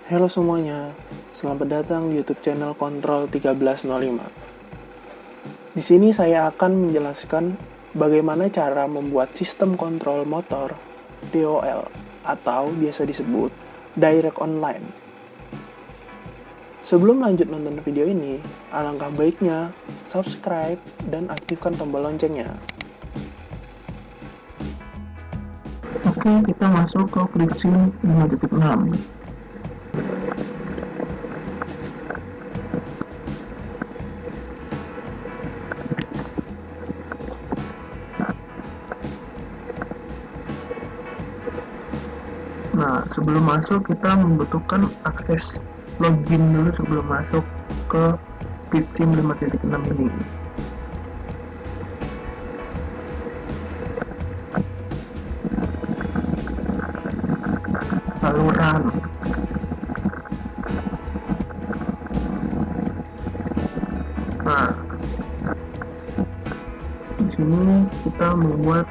Halo semuanya, selamat datang di YouTube channel Kontrol 1305. Di sini saya akan menjelaskan bagaimana cara membuat sistem kontrol motor DOL atau biasa disebut Direct Online. Sebelum lanjut nonton video ini, alangkah baiknya subscribe dan aktifkan tombol loncengnya. Oke, kita masuk ke FreeSync 5.6. Nah, sebelum masuk kita membutuhkan akses login dulu sebelum masuk ke FreeSync 5.6 ini. Lalu run. Nah, di sini kita membuat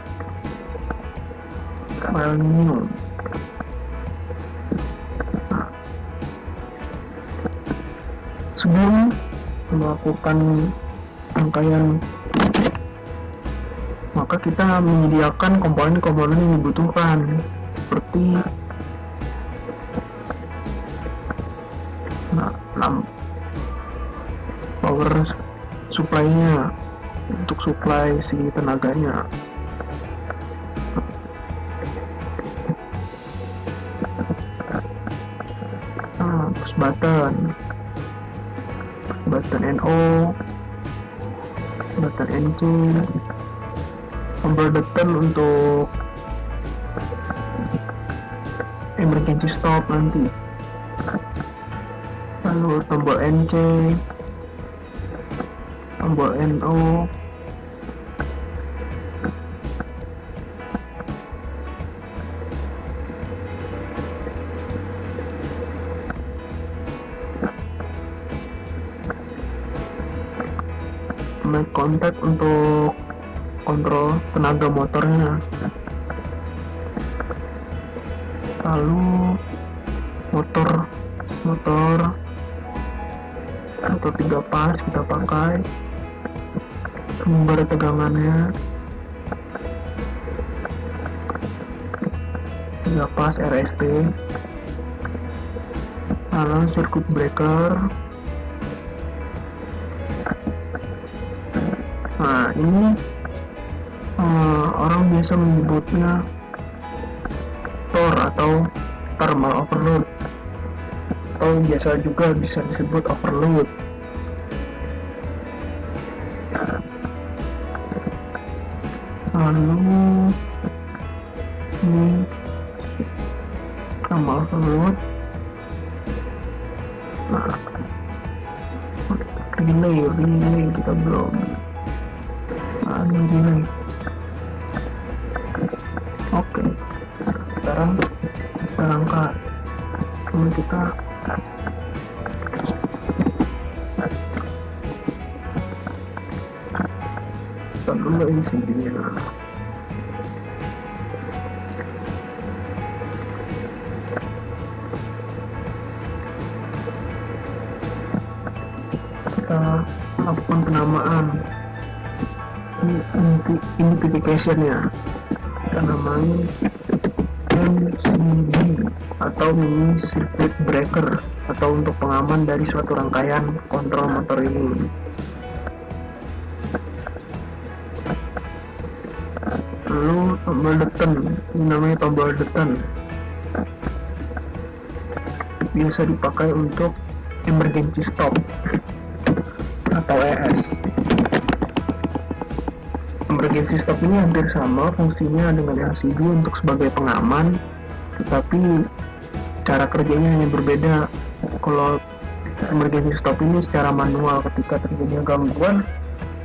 file new. Nah, sebelum melakukan rangkaian, maka kita menyediakan komponen-komponen yang dibutuhkan seperti power supply-nya untuk supply si tenaganya. Push button NO, button NC, tombol button untuk emergency stop nanti, lalu tombol NC, tombol NO, make contact untuk kontrol tenaga motornya, lalu motor atau 3 pas kita pakai, sumber tegangannya 3 pas RST, lalu circuit breaker. Nah, ini orang biasa menyebutnya TOR atau thermal overload, atau biasa juga bisa disebut overload. Lalu ini thermal overload. Nah, relay kita belum. Relay. Oke, sekarang kita angkat. Lalu kita dulu ini sendiri. Kita lakukan penamaan identification ya, kita namai MCB atau mini circuit breaker, atau untuk pengaman dari suatu rangkaian kontrol motor ini. Lalu tombol button, ini namanya tombol button, biasa dipakai untuk emergency stop atau ES. Emergency stop ini hampir sama fungsinya dengan LCD untuk sebagai pengaman, tetapi cara kerjanya hanya berbeda. Kalau emergency stop ini secara manual, ketika terjadinya gangguan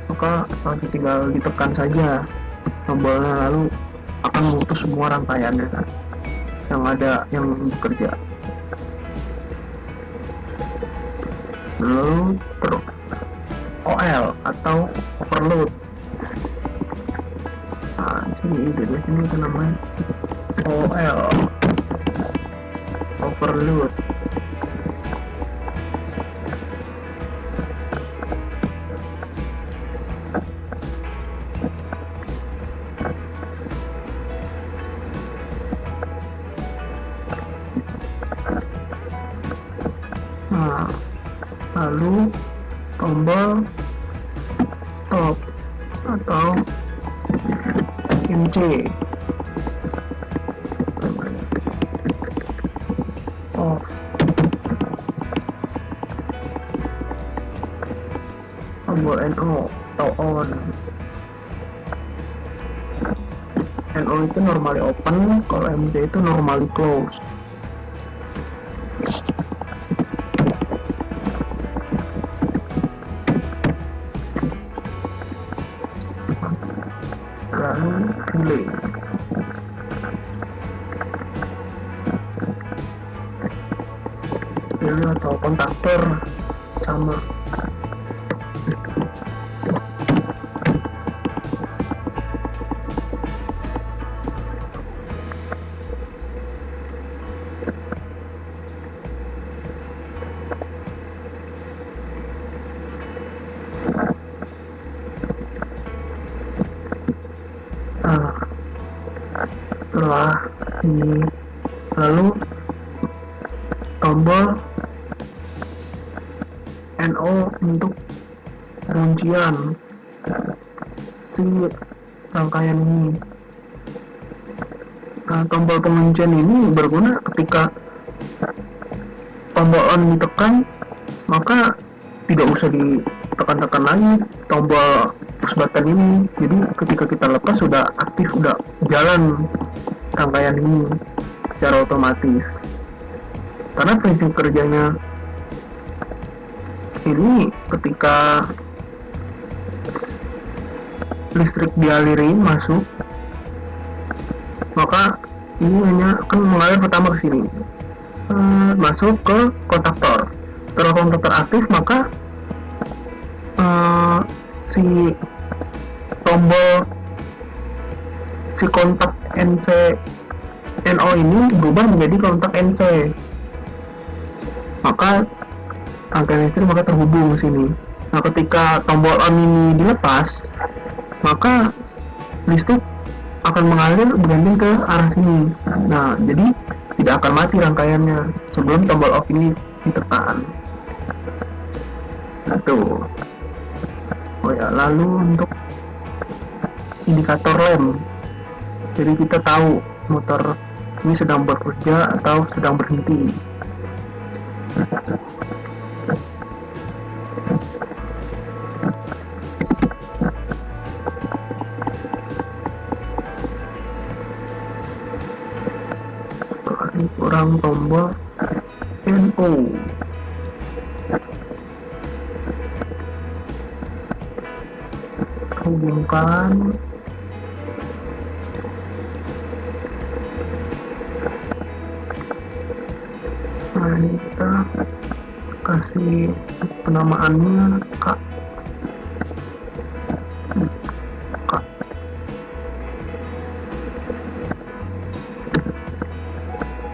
maka tinggal ditekan saja tombolnya, lalu akan memutus semua rangkaiannya yang bekerja. Lalu OL atau overload. Nah, sini kita namanya OL, overload. Nah, lalu tombol stop atau MC off. Tombol NO atau on. NO itu normally open, kalau MC itu normally close. Lalu relay. Relay atau kontaktor sama. Nah, setelah ini lalu tombol NO untuk kuncian si rangkaian ini. Nah, tombol penguncian ini berguna ketika tombol on ditekan, maka tidak usah ditekan-tekan lagi tombol push button ini. Jadi ketika kita lepas sudah aktif, sudah jalan rangkaian ini secara otomatis. Karena prinsip kerjanya ini ketika listrik dialiri masuk, maka ini hanya akan mengalir pertama ke sini, masuk ke kontaktor. Setelah kontaktor aktif, maka si tombol si kontak NO ini berubah menjadi kontak NC, maka rangkaian listrik maka terhubung ke sini. Nah, ketika tombol on ini dilepas, maka listrik akan mengalir bergantung ke arah sini. Nah, jadi tidak akan mati rangkaiannya sebelum tombol off ini ditekan. Nah, tuh. Oh ya, lalu untuk indikator lem, jadi kita tahu motor ini sedang bekerja atau sedang berhenti. Kurang tombol NO. Hubungkan nah, ini kita kasih penamaannya K.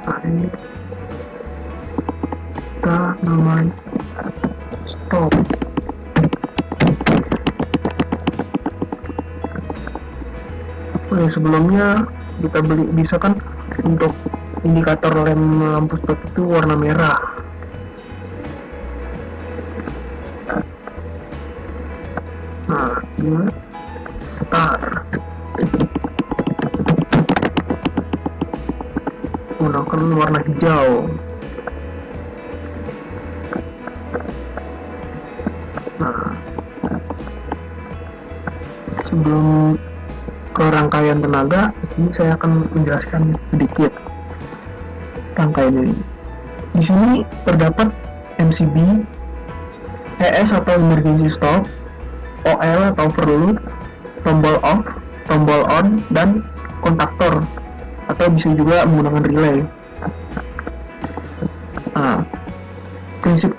Nah, ini kita namanya stop. Sebelumnya kita bisa kan untuk indikator lem lampu stop itu warna merah. Nah, ini start. Gunakan warna hijau. Nah, sebelum ke rangkaian tenaga, ini saya akan menjelaskan sedikit rangkaian ini. Di sini terdapat MCB, ES atau emergency stop, OL atau overload, tombol off, tombol on, dan kontaktor atau bisa juga menggunakan relay. Nah, prinsip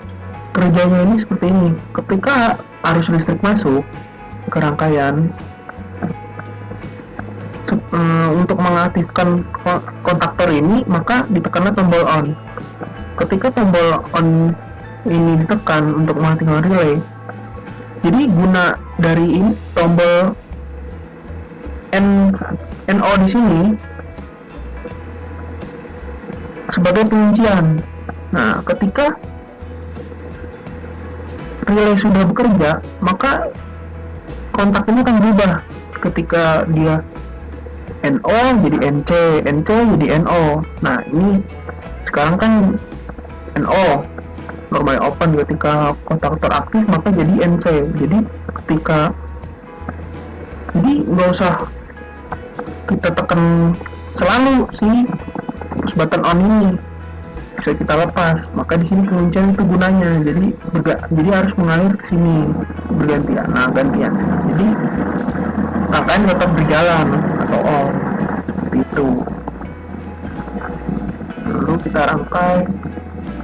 kerjanya ini seperti ini. Ketika arus listrik masuk ke rangkaian, untuk mengaktifkan kontaktor ini, maka ditekanlah tombol on. Ketika tombol on ini ditekan untuk mengaktifkan relay, jadi guna dari ini tombol NO di sini sebagai penguncian. Nah, ketika relay sudah bekerja, maka kontak ini akan berubah. Ketika dia NO jadi NC, NC jadi NO. Nah, ini sekarang kan NO normally open. Ketika kontaktor aktif maka jadi NC. Jadi nggak usah kita tekan selalu si push button on ini, bisa kita lepas. Maka di sini penguncian itu gunanya. Jadi harus mengalir ke sini bergantian. Nah, gantian. Jadi rangkaian tetap berjalan atau on seperti itu. Lalu kita rangkai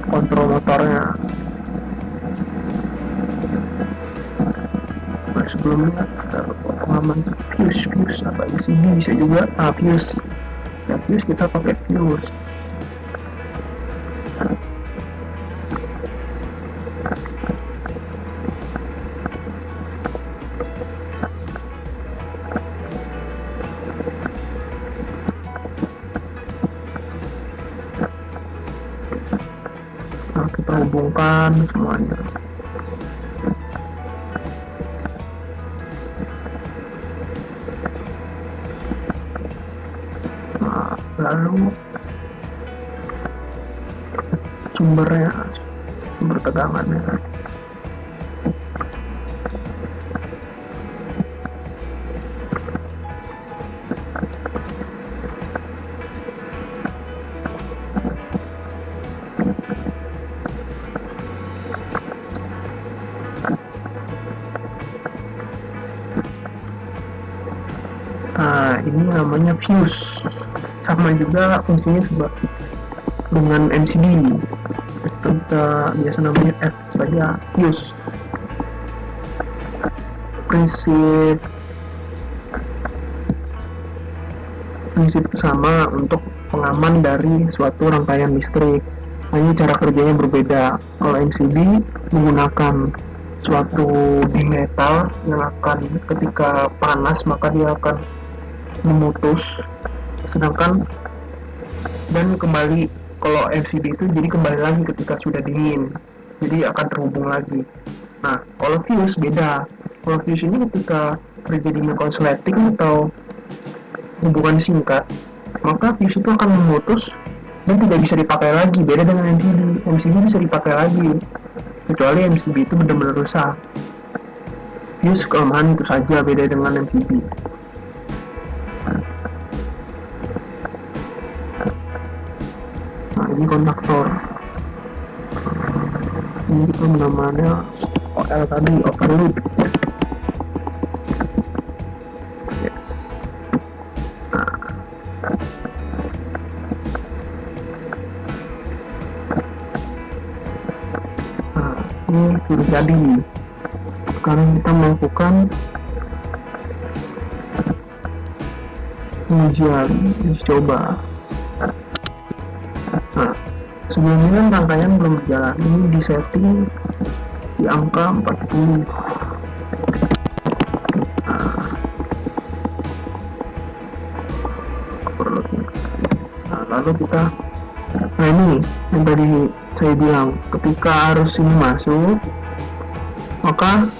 kontrol motornya. Nah, sebelumnya ada pengalaman fuse apa MCB bisa juga. Fuse kita pakai fuse. Nah, kita hubungkan semuanya. Lalu sumber tegangannya. Nah, ini namanya fuse. Sama juga fungsinya dengan MCB. Kita biasa namanya F saja, fuse. Prinsip sama untuk pengaman dari suatu rangkaian listrik. Hanya cara kerjanya berbeda. Kalau MCB menggunakan suatu bimetal yang akan ketika panas maka dia akan memutus, sedangkan dan kembali. Kalau MCB itu jadi kembali lagi ketika sudah dingin, jadi akan terhubung lagi. Nah, kalau fuse beda. Kalau fuse ini ketika terjadinya konsleting atau hubungan singkat, maka fuse itu akan memutus dan tidak bisa dipakai lagi. Beda dengan MCB. MCB bisa dipakai lagi, kecuali MCB itu benar-benar rusak. Fuse kelemahan itu saja, beda dengan MCB. Nah, ini kontaktor. Ini kita namanya OL tadi, open loop. Yes. Nah, ini sudah jadi. Sekarang kita melakukan pengujian, uji coba. Nah, sebelumnya kan rangkaian belum berjalan. Ini di setting di angka 40. Nah, lalu kita, ini yang tadi saya bilang, ketika arus ini masuk maka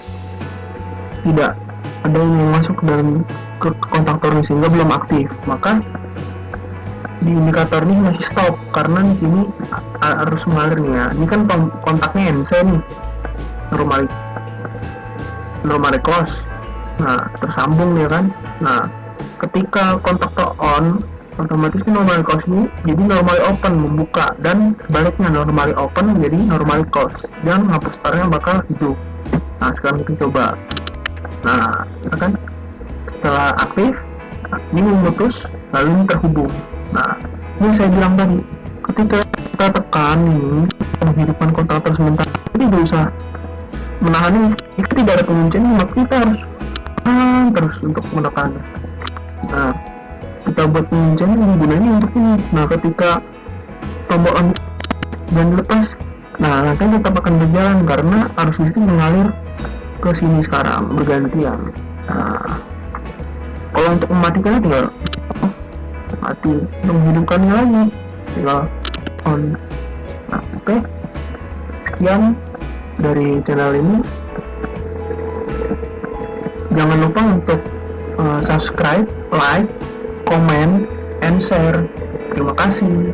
tidak ada yang masuk ke dalam kontaktor ini sehingga belum aktif. Maka di indikator ini masih stop karena di sini harus mengalir nih ya. Ini kan kontaknya NC nih, normally close. Nah, tersambung ya kan. Nah, ketika kontaktor on, otomatis normally close ini jadi normally open membuka, dan sebaliknya normally open menjadi normally close, dan hapus startnya bakal hidup. Nah, sekarang kita coba. Nah, ya kan setelah aktif ini memutus, lalu ini terhubung. Nah, ini saya bilang tadi, ketika kita tekan ini menghidupkan kontaktor sementara, jadi tidak usah menahan ini. Jika tidak ada penguncian, maka kita harus terus untuk menekan. Nah, kita buat penguncian ini gunanya untuk ini. Nah, ketika tombol on dan lepas, nah nanti tetap akan berjalan karena arus listrik mengalir ke sini sekarang bergantian. Nah, kalau untuk mematikannya tinggal mati, menghidupkannya lagi tinggal on. Nah, oke. Sekian dari channel ini. Jangan lupa untuk subscribe, like, comment, and share. Terima kasih.